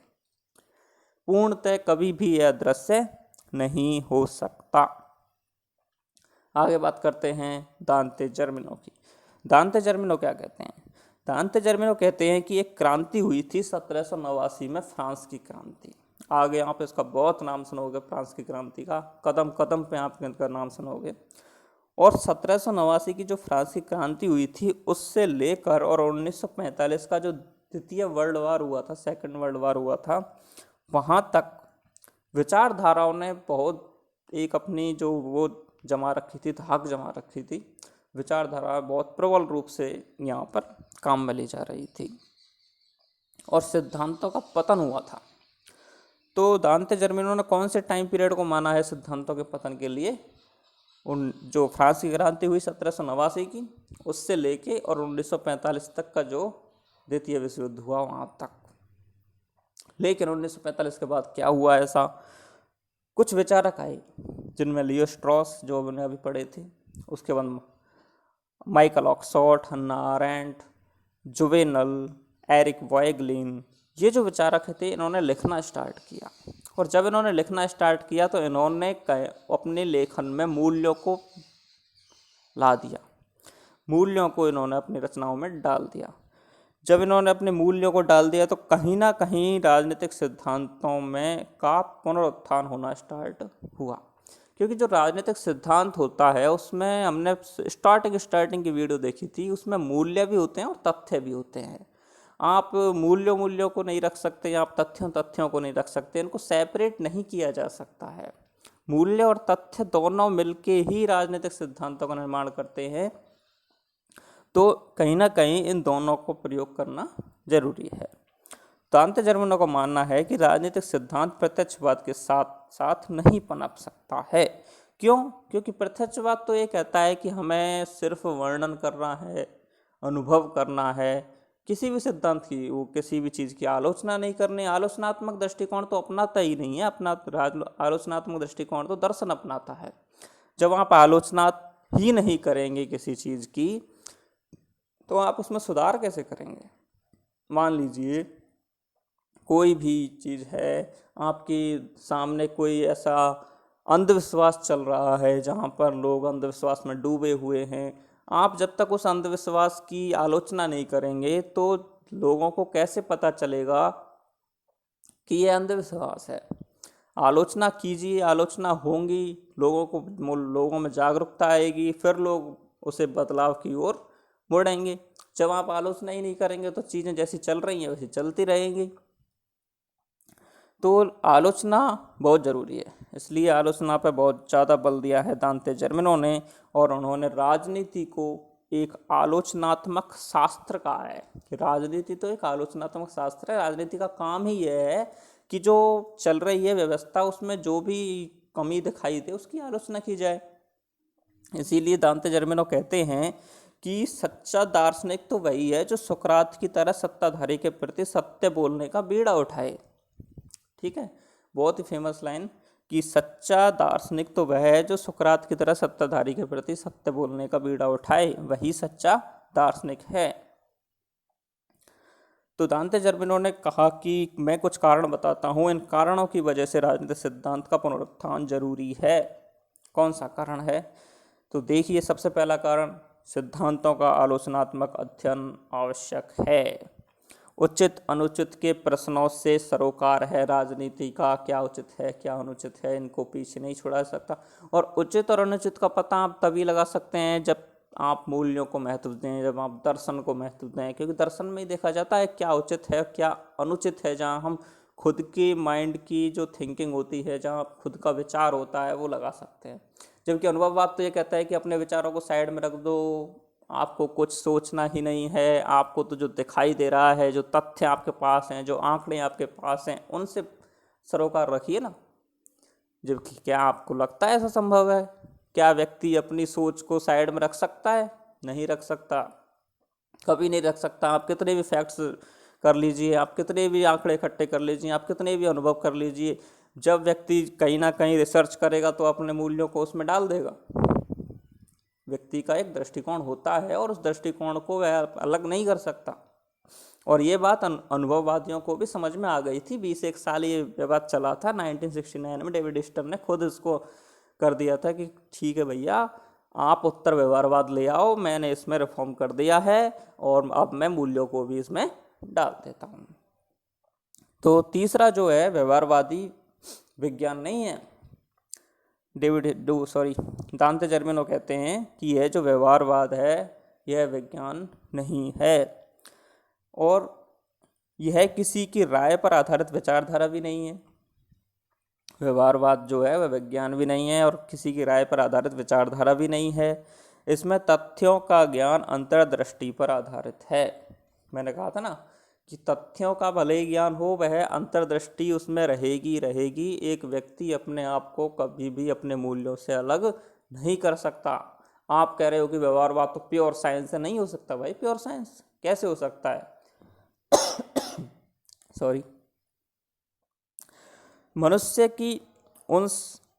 पूर्णतः कभी भी यह अदृश्य नहीं हो सकता। आगे बात करते हैं दांते जर्मिनो की। दांते जर्मिनो क्या कहते हैं? दांते जर्मिनो कहते हैं कि एक क्रांति हुई थी 1789 में, फ्रांस की क्रांति। आगे आप इसका बहुत नाम सुनोगे, फ्रांस की क्रांति का कदम कदम पे आप इनका नाम सुनोगे। और 1789 की जो फ्रांस की क्रांति हुई थी उससे लेकर और 1945 का जो द्वितीय वर्ल्ड वार हुआ था, सेकंड वर्ल्ड वार हुआ था, वहाँ तक विचारधाराओं ने बहुत एक अपनी जो वो जमा रखी थी, धाक जमा रखी थी। विचारधारा बहुत प्रबल रूप से यहाँ पर काम में ली जा रही थी और सिद्धांतों का पतन हुआ था। तो दांते जर्मिनो ने कौन से टाइम पीरियड को माना है सिद्धांतों के पतन के लिए? उन जो फ्रांस की क्रांति हुई 1789 की, उससे लेके और 1945 तक का जो द्वितीय विश्व युद्ध हुआ वहाँ तक। लेकिन 1945 के बाद क्या हुआ, ऐसा कुछ विचारक आए जिनमें लियो स्ट्रॉस जो मैंने अभी पढ़े थे, उसके बाद Michael Oxford, Hannah Arendt, Juvenal, Eric Voegelin, ये जो विचारक थे इन्होंने लिखना स्टार्ट किया। और जब इन्होंने लिखना स्टार्ट किया तो इन्होंने अपने लेखन में मूल्यों को ला दिया, मूल्यों को इन्होंने अपनी रचनाओं में डाल दिया। जब इन्होंने अपने मूल्यों को डाल दिया तो कहीं ना कहीं राजनीतिक सिद्धांतों में का पुनरुत्थान होना स्टार्ट हुआ। क्योंकि जो राजनीतिक सिद्धांत होता है उसमें हमने स्टार्टिंग की वीडियो देखी थी, उसमें मूल्य भी होते हैं और तथ्य भी होते हैं। आप मूल्यों को नहीं रख सकते, आप तथ्यों को नहीं रख सकते, इनको सेपरेट नहीं किया जा सकता है। मूल्य और तथ्य दोनों मिलके ही राजनीतिक सिद्धांतों का निर्माण करते हैं। तो कहीं ना कहीं इन दोनों को प्रयोग करना जरूरी है। दांते जर्मनों का मानना है कि राजनीतिक सिद्धांत प्रत्यक्षवाद के साथ साथ नहीं पनप सकता है। क्यों? क्योंकि प्रत्यक्षवाद तो ये कहता है कि हमें सिर्फ वर्णन करना है, अनुभव करना है, किसी भी सिद्धांत की, वो किसी भी चीज़ की आलोचना नहीं करनी। आलोचनात्मक दृष्टिकोण तो अपनाता ही नहीं है, आलोचनात्मक दृष्टिकोण तो दर्शन अपनाता है। जब आप आलोचना ही नहीं करेंगे किसी चीज़ की तो आप उसमें सुधार कैसे करेंगे? मान लीजिए कोई भी चीज़ है, आपके सामने कोई ऐसा अंधविश्वास चल रहा है जहाँ पर लोग अंधविश्वास में डूबे हुए हैं, आप जब तक उस अंधविश्वास की आलोचना नहीं करेंगे तो लोगों को कैसे पता चलेगा कि ये अंधविश्वास है? आलोचना कीजिए, आलोचना होंगी, लोगों में जागरूकता आएगी, फिर लोग उसे बदलाव की ओर मुड़ेंगे। जब आप आलोचना ही नहीं करेंगे तो चीज़ें जैसी चल रही हैं वैसी चलती रहेंगी। तो आलोचना बहुत ज़रूरी है, इसलिए आलोचना पर बहुत ज़्यादा बल दिया है दांते जर्मनों ने। और उन्होंने राजनीति को एक आलोचनात्मक शास्त्र कहा है कि राजनीति तो एक आलोचनात्मक शास्त्र है। राजनीति का काम ही यह है कि जो चल रही है व्यवस्था उसमें जो भी कमी दिखाई दे उसकी आलोचना की जाए। इसीलिए दांते जर्मनों कहते हैं कि सच्चा दार्शनिक तो वही है जो सुकरात की तरह सत्ताधारी के प्रति सत्य बोलने का बीड़ा उठाए। ठीक है, बहुत ही फेमस लाइन कि सच्चा दार्शनिक तो वह है जो सुकरात की तरह सत्ताधारी के प्रति सत्य बोलने का बीड़ा उठाए, वही सच्चा दार्शनिक है। तो दांते जर्मनों ने कहा कि मैं कुछ कारण बताता हूँ, इन कारणों की वजह से राजनीतिक सिद्धांत का पुनरुत्थान जरूरी है। कौन सा कारण है? तो देखिए, सबसे पहला कारण, सिद्धांतों का आलोचनात्मक अध्ययन आवश्यक है। उचित अनुचित के प्रश्नों से सरोकार है राजनीति का, क्या उचित है क्या अनुचित है, इनको पीछे नहीं छुड़ा सकता। और उचित और अनुचित का पता आप तभी लगा सकते हैं जब आप मूल्यों को महत्व दें, जब आप दर्शन को महत्व दें, क्योंकि दर्शन में ही देखा जाता है क्या उचित है क्या अनुचित है। जहाँ हम खुद के माइंड की जो थिंकिंग होती है, जहाँ खुद का विचार होता है, वो लगा सकते हैं। जबकि अनुभववाद तो ये कहता है कि अपने विचारों को साइड में रख दो, आपको कुछ सोचना ही नहीं है, आपको तो जो दिखाई दे रहा है, जो तथ्य आपके पास हैं, जो आंकड़े आपके पास हैं, उनसे सरोकार रखिए ना। जबकि क्या आपको लगता है ऐसा संभव है? क्या व्यक्ति अपनी सोच को साइड में रख सकता है? नहीं रख सकता, कभी नहीं रख सकता। आप कितने भी फैक्ट्स कर लीजिए, आप कितने भी आंकड़े इकट्ठे कर लीजिए, आप कितने भी अनुभव कर लीजिए, जब व्यक्ति कहीं ना कहीं रिसर्च करेगा तो अपने मूल्यों को उसमें डाल देगा। व्यक्ति का एक दृष्टिकोण होता है और उस दृष्टिकोण को वह अलग नहीं कर सकता। और ये बात अनुभववादियों को भी समझ में आ गई थी। 20 साल ये विवाद चला था। 1969 में डेविड स्टर्न ने खुद इसको कर दिया था कि ठीक है भैया, आप उत्तर व्यवहारवाद ले आओ, मैंने इसमें रिफॉर्म कर दिया है और अब मैं मूल्यों को भी इसमें डाल देता हूँ। तो तीसरा जो है, व्यवहारवादी विज्ञान नहीं है। दांते जर्मनों कहते हैं कि यह जो व्यवहारवाद है यह विज्ञान नहीं है और यह किसी की राय पर आधारित विचारधारा भी नहीं है। व्यवहारवाद जो है वह विज्ञान भी नहीं है और किसी की राय पर आधारित विचारधारा भी नहीं है। इसमें तथ्यों का ज्ञान अंतर्दृष्टि पर आधारित है। मैंने कहा था ना कि तथ्यों का भले ही ज्ञान हो, वह अंतर्दृष्टि उसमें रहेगी। एक व्यक्ति अपने आप को कभी भी अपने मूल्यों से अलग नहीं कर सकता। आप कह रहे हो कि व्यवहारवाद तो प्योर साइंस है, नहीं हो सकता भाई प्योर साइंस, कैसे हो सकता है? सॉरी। मनुष्य की उन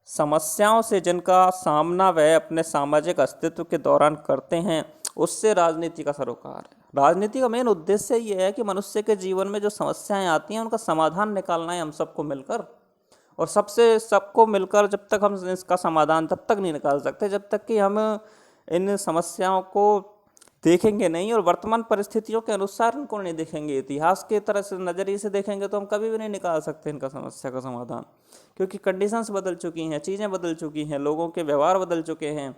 समस्याओं से जिनका सामना वह अपने सामाजिक अस्तित्व के दौरान करते हैं, उससे राजनीति का सरोकार है। राजनीति का मेन उद्देश्य ये है कि मनुष्य के जीवन में जो समस्याएं आती हैं उनका समाधान निकालना है हम सबको मिलकर, और सबको मिलकर जब तक हम इसका समाधान तब तक नहीं निकाल सकते जब तक कि हम इन समस्याओं को देखेंगे नहीं और वर्तमान परिस्थितियों के अनुसार इनको नहीं देखेंगे, इतिहास के तरह से नज़रिए से देखेंगे तो हम कभी भी नहीं निकाल सकते इनका समस्या का समाधान, क्योंकि कंडीशंस बदल चुकी हैं, चीज़ें बदल चुकी हैं, लोगों के व्यवहार बदल चुके हैं।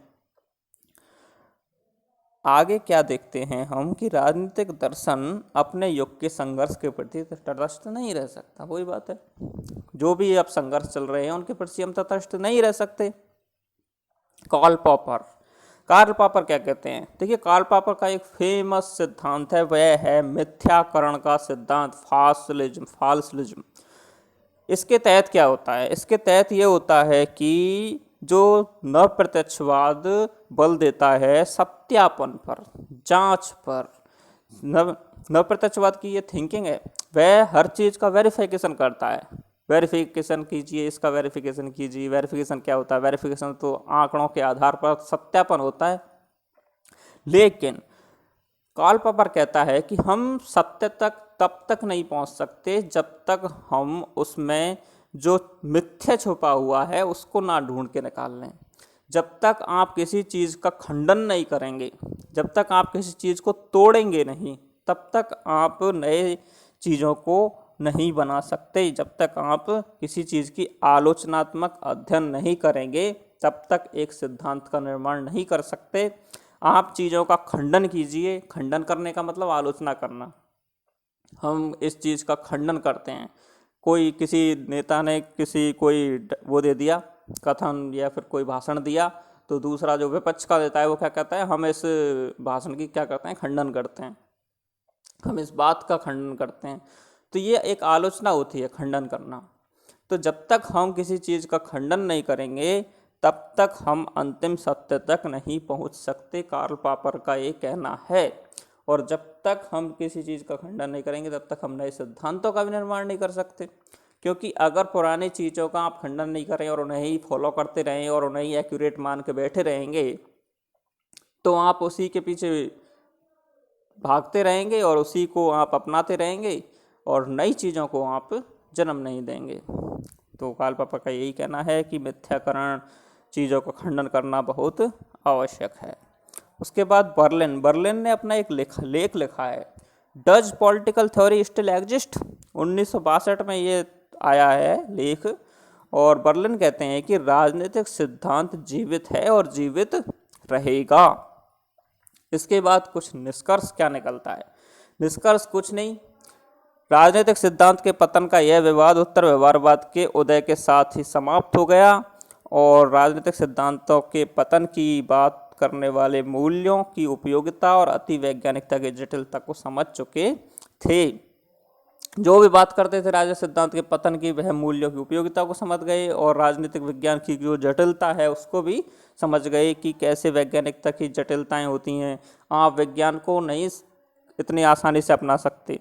आगे क्या देखते हैं हम कि राजनीतिक दर्शन अपने युग के संघर्ष के प्रति तटस्थ नहीं रह सकता। वही बात है, जो भी अब संघर्ष चल रहे हैं उनके प्रति हम तटस्थ नहीं रह सकते। कार्ल पॉपर क्या कहते हैं? देखिए, कार्ल पॉपर का एक फेमस सिद्धांत है, वह है मिथ्याकरण का सिद्धांत, फाल्सलिज्म। इसके तहत क्या होता है? इसके तहत ये होता है कि जो नवप्रत्यक्षवाद बल देता है सत्यापन पर, जांच पर। नवप्रत्यक्षवाद की ये थिंकिंग है, वह हर चीज़ का वेरिफिकेशन करता है। वेरिफिकेशन कीजिए, इसका वेरिफिकेशन कीजिए। वेरिफिकेशन क्या होता है? वेरिफिकेशन तो आंकड़ों के आधार पर सत्यापन होता है। लेकिन कार्ल पॉपर कहता है कि हम सत्य तक तब तक नहीं पहुंच सकते जब तक हम उसमें जो मिथ्या छुपा हुआ है उसको ना ढूंढ के निकाल लें। जब तक आप किसी चीज़ का खंडन नहीं करेंगे, जब तक आप किसी चीज़ को तोड़ेंगे नहीं, तब तक आप नए चीज़ों को नहीं बना सकते। जब तक आप किसी चीज़ की आलोचनात्मक अध्ययन नहीं करेंगे, तब तक एक सिद्धांत का निर्माण नहीं कर सकते। आप चीज़ों का खंडन कीजिए। खंडन करने का मतलब आलोचना करना। हम इस चीज़ का खंडन करते हैं, कोई किसी नेता ने कोई वो दे दिया कथन या फिर कोई भाषण दिया, तो दूसरा जो विपक्ष का देता है वो क्या कहता है? हम इस भाषण की क्या करते हैं? खंडन करते हैं, हम इस बात का खंडन करते हैं। तो ये एक आलोचना होती है, खंडन करना। तो जब तक हम किसी चीज़ का खंडन नहीं करेंगे तब तक हम अंतिम सत्य तक नहीं पहुंच सकते, कार्ल पॉपर का ये कहना है। और जब तक हम किसी चीज़ का खंडन नहीं करेंगे तब तक हम नए सिद्धांतों का भी निर्माण नहीं कर सकते, क्योंकि अगर पुरानी चीज़ों का आप खंडन नहीं करें और उन्हें ही फॉलो करते रहें और उन्हें ही एक्यूरेट मान के बैठे रहेंगे, तो आप उसी के पीछे भागते रहेंगे और उसी को आप अपनाते रहेंगे और नई चीज़ों को आप जन्म नहीं देंगे। तो कार्ल पॉपर का यही कहना है कि मिथ्याकरण, चीज़ों का खंडन करना बहुत आवश्यक है। उसके बाद बर्लिन ने अपना एक लेख लिखा है, does political theory still exist. 1962 में ये आया है लेख, और बर्लिन कहते हैं कि राजनीतिक सिद्धांत जीवित है और जीवित रहेगा। इसके बाद कुछ निष्कर्ष क्या निकलता है? निष्कर्ष कुछ नहीं, राजनीतिक सिद्धांत के पतन का यह विवाद उत्तर व्यवहारवाद के उदय के साथ ही समाप्त हो गया, और राजनीतिक सिद्धांतों के पतन की बात करने वाले मूल्यों की उपयोगिता और अति वैज्ञानिकता की जटिलता को समझ चुके थे। जो भी बात करते थे राजनीतिक सिद्धांत के पतन की, वह मूल्यों की उपयोगिता को समझ गए और राजनीतिक विज्ञान की जो जटिलता है उसको भी समझ गए कि कैसे वैज्ञानिकता की जटिलताएं होती हैं। आप विज्ञान को नहीं इतनी आसानी से अपना सकते।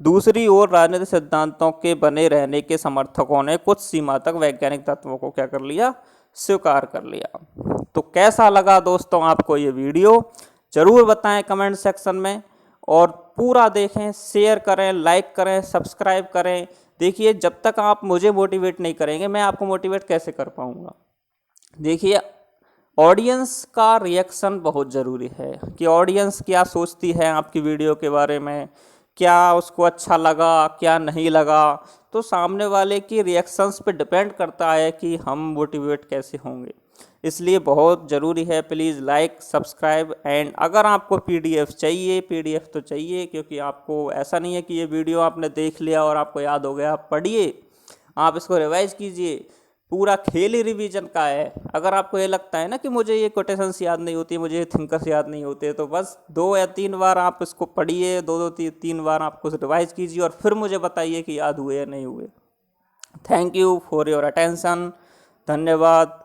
दूसरी ओर राजनीतिक सिद्धांतों के बने रहने के समर्थकों ने कुछ सीमा तक वैज्ञानिक तत्वों को क्या कर लिया? स्वीकार कर लिया। तो कैसा लगा दोस्तों आपको ये वीडियो? जरूर बताएं कमेंट सेक्शन में, और पूरा देखें, शेयर करें, लाइक करें, सब्सक्राइब करें। देखिए, जब तक आप मुझे मोटिवेट नहीं करेंगे मैं आपको मोटिवेट कैसे कर पाऊंगा? देखिए, ऑडियंस का रिएक्शन बहुत ज़रूरी है कि ऑडियंस क्या सोचती है आपकी वीडियो के बारे में, क्या उसको अच्छा लगा, क्या नहीं लगा। तो सामने वाले की रिएक्शंस पे डिपेंड करता है कि हम मोटिवेट कैसे होंगे। इसलिए बहुत ज़रूरी है, प्लीज़ लाइक, सब्सक्राइब। एंड अगर आपको पीडीएफ चाहिए, पीडीएफ तो चाहिए, क्योंकि आपको ऐसा नहीं है कि ये वीडियो आपने देख लिया और आपको याद हो गया। आप पढ़िए, आप इसको रिवाइज कीजिए, पूरा खेल ही रिवीजन का है। अगर आपको ये लगता है ना कि मुझे ये कोटेशंस याद नहीं होती, मुझे ये थिंकर्स याद नहीं होते, तो बस 2 या 3 बार आप इसको पढ़िए, 2-3 बार आपको रिवाइज कीजिए और फिर मुझे बताइए कि याद हुए या नहीं हुए। Thank you for your attention. धन्यवाद।